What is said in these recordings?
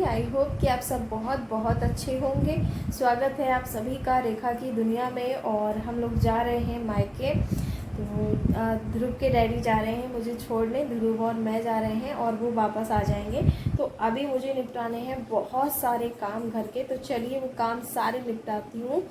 Ji. I hope कि आप सब बहुत बहुत अच्छे होंगे। स्वागत है आप सभी का रेखा की दुनिया में। और हम लोग जा रहे हैं मायके। तो ध्रुव के डैडी जा रहे हैं मुझे छोड़ने, ध्रुव और मैं जा रहे हैं और वो वापस आ जाएंगे। तो अभी मुझे निपटाने हैं बहुत सारे काम घर के, तो चलिए वो काम सारे निपटाती हूँ।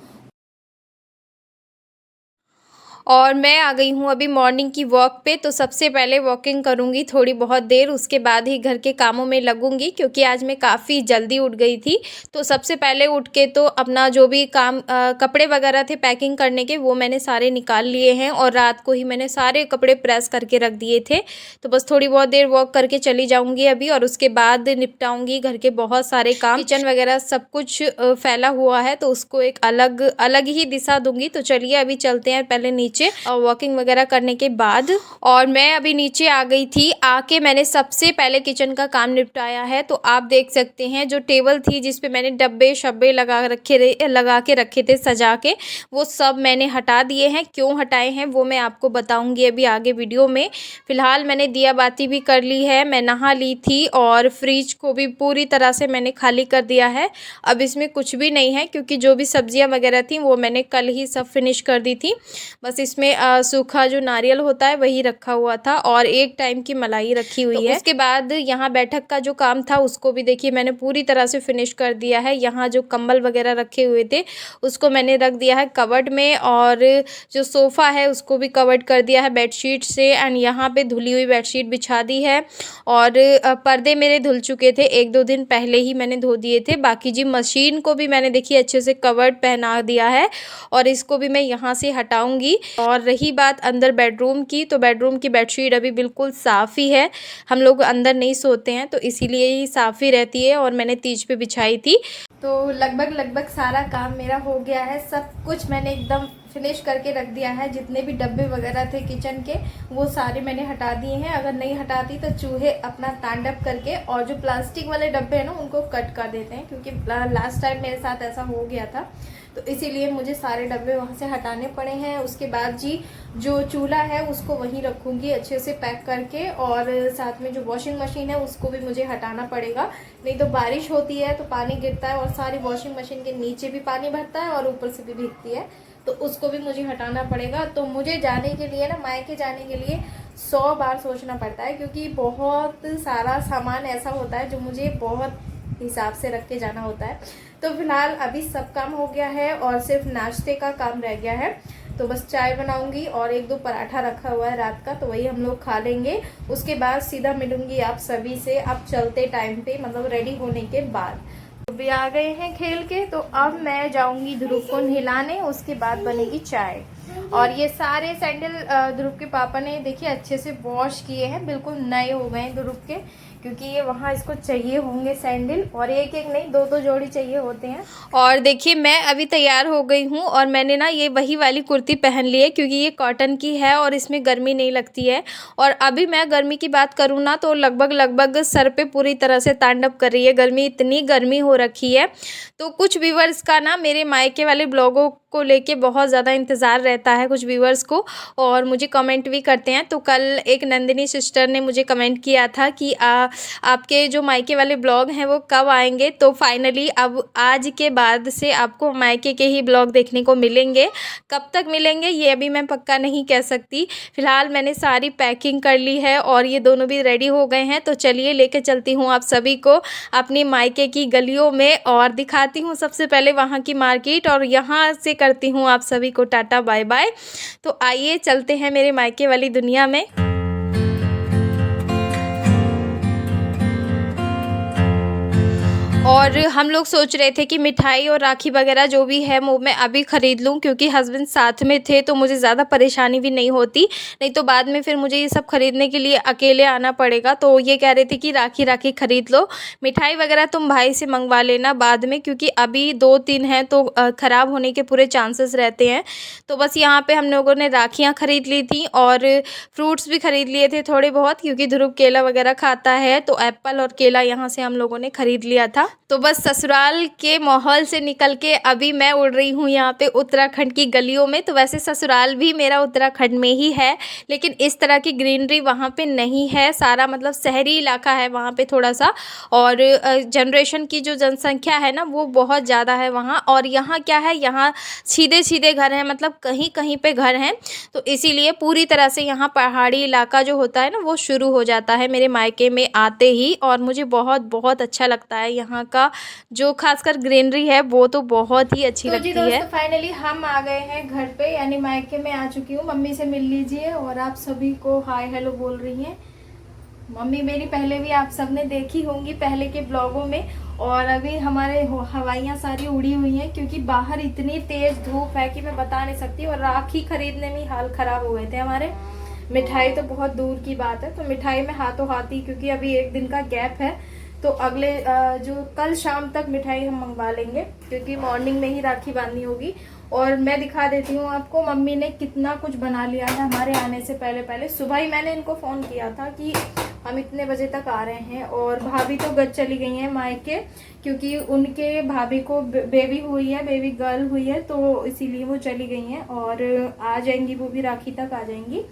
और मैं आ गई हूँ अभी मॉर्निंग की वॉक पे। तो सबसे पहले वॉकिंग करूँगी थोड़ी बहुत देर, उसके बाद ही घर के कामों में लगूंगी, क्योंकि आज मैं काफ़ी जल्दी उठ गई थी। तो सबसे पहले उठ के तो अपना जो भी काम कपड़े वगैरह थे पैकिंग करने के, वो मैंने सारे निकाल लिए हैं और रात को ही मैंने सारे कपड़े प्रेस करके रख दिए थे। तो बस थोड़ी बहुत देर वॉक करके चली जाऊँगी अभी, और उसके बाद निपटाऊँगी घर के बहुत सारे काम। किचन वगैरह सब कुछ फैला हुआ है, तो उसको एक अलग अलग ही दिशा दूंगी। तो चलिए अभी चलते हैं पहले नीचे और वॉकिंग वगैरह करने के बाद। और मैं अभी नीचे आ गई थी, आके मैंने सबसे पहले किचन का काम निपटाया है। तो आप देख सकते हैं जो टेबल थी जिसपे मैंने डब्बे शब्बे लगा के रखे थे सजा के, वो सब मैंने हटा दिए हैं। क्यों हटाए हैं वो मैं आपको बताऊंगी अभी आगे वीडियो में। फिलहाल मैंने दिया बाती भी कर ली है, मैं नहा ली थी और फ्रिज को भी पूरी तरह से मैंने खाली कर दिया है। अब इसमें कुछ भी नहीं है, क्योंकि जो भी सब्जियां वगैरह थी वो मैंने कल ही सब फिनिश कर दी थी। बस इसमें सूखा जो नारियल होता है वही रखा हुआ था और एक टाइम की मलाई रखी हुई है। उसके बाद यहाँ बैठक का जो काम था उसको भी देखिए मैंने पूरी तरह से फिनिश कर दिया है। यहाँ जो कंबल वगैरह रखे हुए थे उसको मैंने रख दिया है कवर्ड में, और जो सोफ़ा है उसको भी कवर्ड कर दिया है बेडशीट से। एंड यहाँ पे धुली हुई बेडशीट बिछा दी है, और पर्दे मेरे धुल चुके थे, 1-2 दिन पहले ही मैंने धो दिए थे। बाकी जी मशीन को भी मैंने देखिए अच्छे से कवर्ड पहना दिया है, और इसको भी मैं यहाँ से हटाऊंगी। और रही बात अंदर बेडरूम की, तो बेडरूम की बेडशीट अभी बिल्कुल साफ़ ही है। हम लोग अंदर नहीं सोते हैं तो इसीलिए ही साफ़ ही रहती है, और मैंने तीज पे बिछाई थी। तो लगभग सारा काम मेरा हो गया है, सब कुछ मैंने एकदम फिनिश करके रख दिया है। जितने भी डब्बे वगैरह थे किचन के वो सारे मैंने हटा दिए हैं। अगर नहीं हटाती तो चूहे अपना तांडव करके, और जो प्लास्टिक वाले डब्बे हैं ना उनको कट कर देते हैं, क्योंकि लास्ट टाइम मेरे साथ ऐसा हो गया था। तो इसीलिए मुझे सारे डब्बे वहाँ से हटाने पड़े हैं। उसके बाद जी जो चूल्हा है उसको वहीं रखूँगी अच्छे से पैक करके, और साथ में जो वॉशिंग मशीन है उसको भी मुझे हटाना पड़ेगा। नहीं तो बारिश होती है तो पानी गिरता है और सारी वॉशिंग मशीन के नीचे भी पानी भरता है और ऊपर से भी भीगती है, तो उसको भी मुझे हटाना पड़ेगा। तो मुझे जाने के लिए ना, मायके जाने के लिए 100 बार सोचना पड़ता है, क्योंकि बहुत सारा सामान ऐसा होता है जो मुझे बहुत हिसाब से रख के जाना होता है। तो फिलहाल अभी सब काम हो गया है और सिर्फ नाश्ते का काम रह गया है। तो बस चाय बनाऊंगी और 1-2 पराठा रखा हुआ है रात का, तो वही हम लोग खा लेंगे। उसके बाद सीधा मिलूंगी आप सभी से अब चलते टाइम पे, मतलब रेडी होने के बाद। तो भी आ गए हैं खेल के, तो अब मैं जाऊंगी ध्रुव को नहलाने, उसके बाद बनेगी चाय। और ये सारे सैंडल ध्रुव के पापा ने देखिए अच्छे से वॉश किए हैं, बिल्कुल नए हो गए हैं ध्रुव के, क्योंकि ये वहाँ इसको चाहिए होंगे सैंडल, और एक एक नहीं 2-2 जोड़ी चाहिए होते हैं। और देखिए मैं अभी तैयार हो गई हूँ, और मैंने ना ये वही वाली कुर्ती पहन ली है, क्योंकि ये कॉटन की है और इसमें गर्मी नहीं लगती है। और अभी मैं गर्मी की बात करूँ ना तो लगभग सर पे पूरी तरह से तांडव कर रही है गर्मी, इतनी गर्मी हो रखी है। तो कुछ व्यूवर्स का ना मेरे मायके वाले ब्लॉगों को लेके बहुत ज़्यादा इंतज़ार रहता है कुछ व्यूवर्स को, और मुझे कमेंट भी करते हैं। तो कल एक नंदिनी सिस्टर ने मुझे कमेंट किया था कि आपके जो मायके वाले ब्लॉग हैं वो कब आएंगे। तो फाइनली अब आज के बाद से आपको मायके के ही ब्लॉग देखने को मिलेंगे। कब तक मिलेंगे ये अभी मैं पक्का नहीं कह सकती। फ़िलहाल मैंने सारी पैकिंग कर ली है और ये दोनों भी रेडी हो गए हैं। तो चलिए लेके चलती हूँ आप सभी को अपनी मायके की गलियों में, और दिखाती हूँ सबसे पहले वहाँ की मार्केट, और यहाँ से करती हूँ आप सभी को टाटा बाय बाय। तो आइए चलते हैं मेरे मायके वाली दुनिया में। और हम लोग सोच रहे थे कि मिठाई और राखी वगैरह जो भी है वो मैं अभी ख़रीद लूँ, क्योंकि हस्बैंड साथ में थे तो मुझे ज़्यादा परेशानी भी नहीं होती, नहीं तो बाद में फिर मुझे ये सब ख़रीदने के लिए अकेले आना पड़ेगा। तो ये कह रहे थे कि राखी ख़रीद लो, मिठाई वगैरह तुम भाई से मंगवा लेना बाद में, क्योंकि अभी 2-3 हैं तो ख़राब होने के पूरे चांसेस रहते हैं। तो बस यहाँ पर हम लोगों ने राखियाँ ख़रीद ली थी और फ्रूट्स भी ख़रीद लिए थे थोड़े बहुत, क्योंकि ध्रुव केला वगैरह खाता है, तो एप्पल और केला यहाँ से हम लोगों ने ख़रीद लिया था। तो बस ससुराल के माहौल से निकल के अभी मैं उड़ रही हूँ यहाँ पे उत्तराखंड की गलियों में। तो वैसे ससुराल भी मेरा उत्तराखंड में ही है, लेकिन इस तरह की ग्रीनरी वहाँ पे नहीं है। सारा मतलब शहरी इलाका है वहाँ पे थोड़ा सा, और जनरेशन की जो जनसंख्या है ना वो बहुत ज़्यादा है वहाँ। और यहाँ क्या है, यहाँ सीधे सीधे घर हैं, मतलब कहीं कहीं पे घर हैं। तो इसीलिए पूरी तरह से यहाँ पहाड़ी इलाका जो होता है ना वो शुरू हो जाता है मेरे मायके में आते ही। और मुझे बहुत बहुत अच्छा लगता है यहाँ का जो खासकर ग्रीनरी है, वो तो बहुत ही अच्छी लगती है। तो फाइनली हम आ गए हैं घर पे, यानी मायके में आ चुकी हूँ। मम्मी से मिल लीजिए और आप सभी को हाय हेलो बोल रही हैं। मम्मी मेरी पहले भी आप सबने देखी होंगी पहले के ब्लॉगों में। और अभी हमारे हवाइयाँ सारी उड़ी हुई हैं क्योंकि बाहर इतनी तेज धूप है कि मैं बता नहीं सकती। और राखी खरीदने में हाल खराब हो गए थे हमारे। मिठाई तो बहुत दूर की बात है, तो मिठाई में हाथों हाथ ही, क्योंकि अभी एक दिन का गैप है, तो अगले जो कल शाम तक मिठाई हम मंगवा लेंगे क्योंकि मॉर्निंग में ही राखी बांधनी होगी। और मैं दिखा देती हूँ आपको, मम्मी ने कितना कुछ बना लिया है हमारे आने से पहले पहले। सुबह ही मैंने इनको फ़ोन किया था कि हम इतने बजे तक आ रहे हैं। और भाभी तो गज चली गई हैं मायके, क्योंकि उनके भाभी को बेबी हुई है, बेबी गर्ल हुई है, तो इसीलिए वो चली गई हैं। और आ जाएंगी वो भी, राखी तक आ जाएंगी।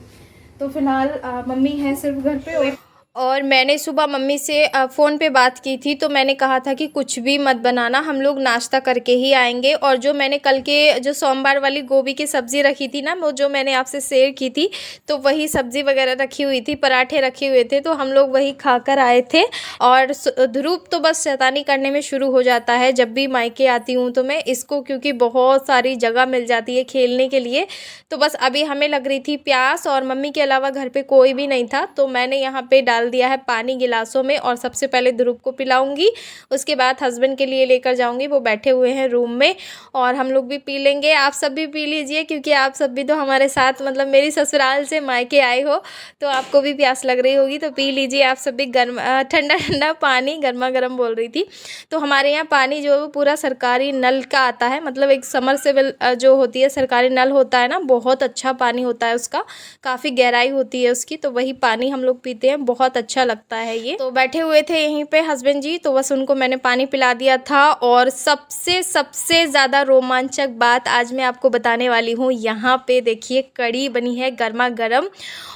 तो फिलहाल मम्मी हैं सिर्फ घर पे। और मैंने सुबह मम्मी से फ़ोन पे बात की थी, तो मैंने कहा था कि कुछ भी मत बनाना, हम लोग नाश्ता करके ही आएंगे। और जो मैंने कल के जो सोमवार वाली गोभी की सब्ज़ी रखी थी ना, वो जो मैंने आपसे शेयर की थी, तो वही सब्ज़ी वगैरह रखी हुई थी, पराठे रखे हुए थे, तो हम लोग वही खाकर आए थे। और ध्रुव तो बस शैतानी करने में शुरू हो जाता है जब भी मायके आती हूँ तो मैं इसको, क्योंकि बहुत सारी जगह मिल जाती है खेलने के लिए। तो बस अभी हमें लग रही थी प्यास, और मम्मी के अलावा घर पे कोई भी नहीं था, तो मैंने यहाँ पे डाल दिया है पानी गिलासों में। और सबसे पहले ध्रुव को पिलाऊंगी, उसके बाद हस्बैंड के लिए लेकर जाऊंगी, वो बैठे हुए हैं रूम में, और हम लोग भी पी लेंगे। आप सब भी पी लीजिए, क्योंकि आप सब भी तो हमारे साथ, मतलब मेरी ससुराल से मायके आए हो, तो आपको भी प्यास लग रही होगी, तो पी लीजिए आप सब भी। गर्म ठंडा ठंडा पानी, गर्मा गर्म बोल रही थी। तो हमारे यहाँ पानी जो पूरा सरकारी नल का आता है, मतलब एक समरसेबल जो होती है सरकारी नल होता है ना, बहुत अच्छा पानी होता है उसका, काफ़ी गहराई होती है उसकी, तो वही पानी हम लोग पीते हैं, बहुत अच्छा लगता है ये। तो बैठे हुए थे यहीं पे हस्बैंड जी, तो बस उनको मैंने पानी पिला दिया था। और सबसे सबसे ज़्यादा रोमांचक बात आज मैं आपको बताने वाली हूँ। यहाँ पे देखिए कढ़ी बनी है गर्मा गर्म।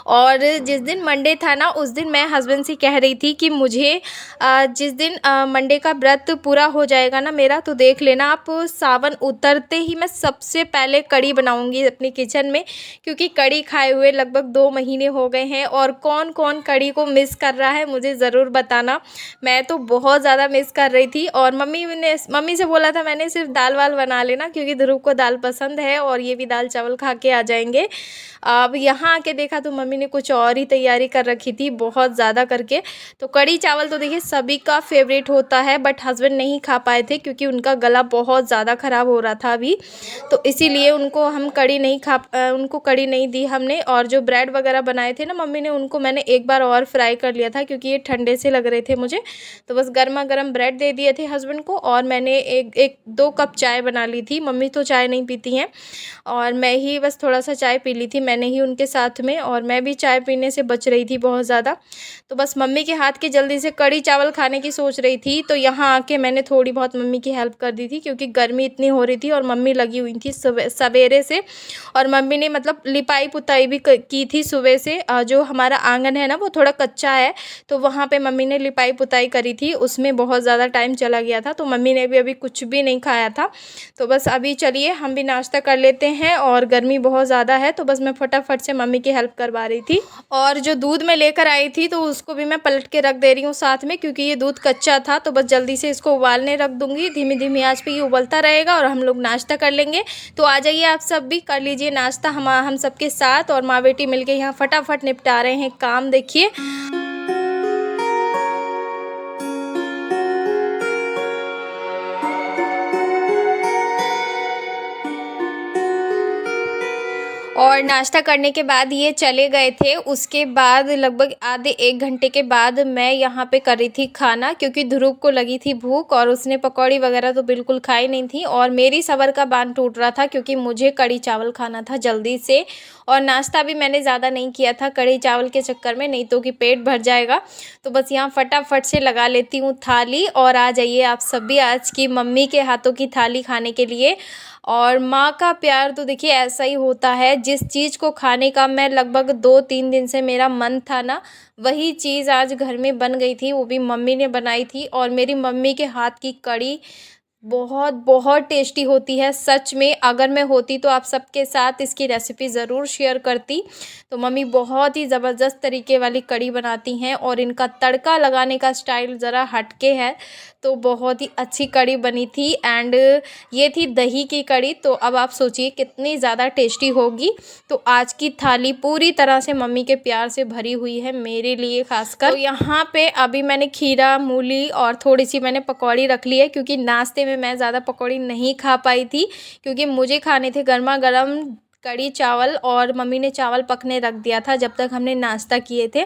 और जिस दिन मंडे था ना, उस दिन मैं हस्बैंड से कह रही थी कि मुझे जिस दिन मंडे का व्रत पूरा हो जाएगा ना मेरा, तो देख लेना आप, सावन उतरते ही मैं सबसे पहले कढ़ी बनाऊंगी अपनी किचन में, क्योंकि कढ़ी खाए हुए लगभग 2 महीने हो गए हैं। और कौन कौन कढ़ी को मिस कर रहा है मुझे ज़रूर बताना। मैं तो बहुत ज़्यादा मिस कर रही थी। और मम्मी से बोला था मैंने, सिर्फ दाल वाल बना लेना, क्योंकि ध्रुव को दाल पसंद है और ये भी दाल चावल खा के आ जाएंगे। अब यहाँ आके देखा तो मम्मी ने कुछ और ही तैयारी कर रखी थी, बहुत ज़्यादा करके। तो कढ़ी चावल तो देखिए सभी का फेवरेट होता है, बट हस्बैंड नहीं खा पाए थे क्योंकि उनका गला बहुत ज़्यादा ख़राब हो रहा था अभी, तो इसीलिए उनको हम कढ़ी नहीं उनको कढ़ी नहीं दी हमने। और जो ब्रेड वगैरह बनाए थे ना मम्मी ने, उनको मैंने एक बार और फ्राई कर लिया था क्योंकि ये ठंडे से लग रहे थे मुझे। तो बस गर्मा गर्म ब्रेड दे दिए थे हस्बैंड को, और मैंने एक 2 कप चाय बना ली थी। मम्मी तो चाय नहीं पीती हैं, और मैं ही बस थोड़ा सा चाय पी ली थी मैंने ही उनके साथ में, और मैं भी चाय पीने से बच रही थी बहुत ज़्यादा। तो बस मम्मी के हाथ की जल्दी से कढ़ी चावल खाने की सोच रही थी, तो यहाँ आके मैंने थोड़ी बहुत मम्मी की हेल्प कर दी थी, क्योंकि गर्मी इतनी हो रही थी और मम्मी लगी हुई थी सवेरे से। और मम्मी ने मतलब लिपाई पुताई भी की थी सुबह से। जो हमारा आंगन है ना वो थोड़ा कच्चा है, तो वहाँ पे मम्मी ने लिपाई पुताई करी थी, उसमें बहुत ज़्यादा टाइम चला गया था। तो मम्मी ने भी अभी कुछ भी नहीं खाया था। तो बस अभी चलिए हम भी नाश्ता कर लेते हैं, और गर्मी बहुत ज़्यादा है, तो बस मैं फटाफट से मम्मी की हेल्प करवा रही थी। और जो दूध मैं लेकर आई थी तो उसको भी मैं पलट के रख दे रही हूँ साथ में, क्योंकि ये दूध कच्चा था। तो बस जल्दी से इसको उबालने रख दूँगी, धीमी धीमी आंच पे ये उबलता रहेगा और हम लोग नाश्ता कर लेंगे। तो आ जाइए आप सब भी कर लीजिए नाश्ता हम सबके साथ। और माँ बेटी मिलके यहाँ फटाफट निपटा रहे हैं काम, देखिए। और नाश्ता करने के बाद ये चले गए थे। उसके बाद लगभग आधे 1 घंटे के बाद मैं यहाँ पे कर रही थी खाना, क्योंकि ध्रुव को लगी थी भूख और उसने पकौड़ी वगैरह तो बिल्कुल खाई नहीं थी और मेरी सबर का बांध टूट रहा था, क्योंकि मुझे कढ़ी चावल खाना था जल्दी से। और नाश्ता भी मैंने ज़्यादा नहीं किया था कढ़ी चावल के चक्कर में, नहीं तो कि पेट भर जाएगा। तो बस यहाँ फटाफट से लगा लेती हूँ थाली और आ जाइए आप सभी आज की मम्मी के हाथों की थाली खाने के लिए। और माँ का प्यार तो देखिए ऐसा ही होता है, जिस चीज़ को खाने का मैं लगभग 2-3 दिन से मेरा मन था ना, वही चीज़ आज घर में बन गई थी, वो भी मम्मी ने बनाई थी। और मेरी मम्मी के हाथ की कढ़ी बहुत बहुत टेस्टी होती है सच में। अगर मैं होती तो आप सबके साथ इसकी रेसिपी ज़रूर शेयर करती। तो मम्मी बहुत ही ज़बरदस्त तरीके वाली कढ़ी बनाती हैं और इनका तड़का लगाने का स्टाइल ज़रा हटके है, तो बहुत ही अच्छी कढ़ी बनी थी। एंड ये थी दही की कढ़ी, तो अब आप सोचिए कितनी ज़्यादा टेस्टी होगी। तो आज की थाली पूरी तरह से मम्मी के प्यार से भरी हुई है मेरे लिए खासकर। तो यहाँ पे अभी मैंने खीरा, मूली और थोड़ी सी मैंने पकौड़ी रख ली है, क्योंकि नाश्ते में मैं ज़्यादा पकौड़ी नहीं खा पाई थी, क्योंकि मुझे खाने थे गर्मा गर्म कढ़ी चावल और मम्मी ने चावल पकने रख दिया था जब तक हमने नाश्ता किए थे।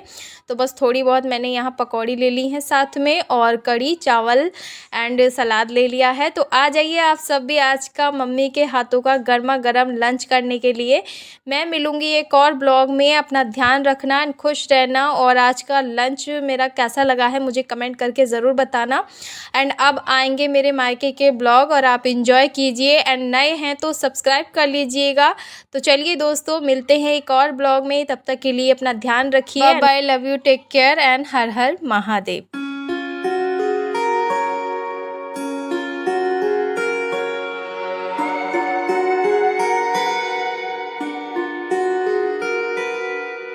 तो बस थोड़ी बहुत मैंने यहाँ पकौड़ी ले ली हैं साथ में, और कढ़ी चावल एंड सलाद ले लिया है। तो आ जाइए आप सब भी आज का मम्मी के हाथों का गर्मा गर्म लंच करने के लिए। मैं मिलूँगी एक और ब्लॉग में। अपना ध्यान रखना, खुश रहना, और आज का लंच मेरा कैसा लगा है मुझे कमेंट करके ज़रूर बताना। एंड अब आएंगे मेरे मायके के ब्लॉग और आप इंजॉय कीजिए। एंड नए हैं तो सब्सक्राइब कर लीजिएगा। तो चलिए दोस्तों, मिलते हैं एक और ब्लॉग में। तब तक के लिए अपना ध्यान रखिए। Bye bye, love you, take care and हर हर महादेव।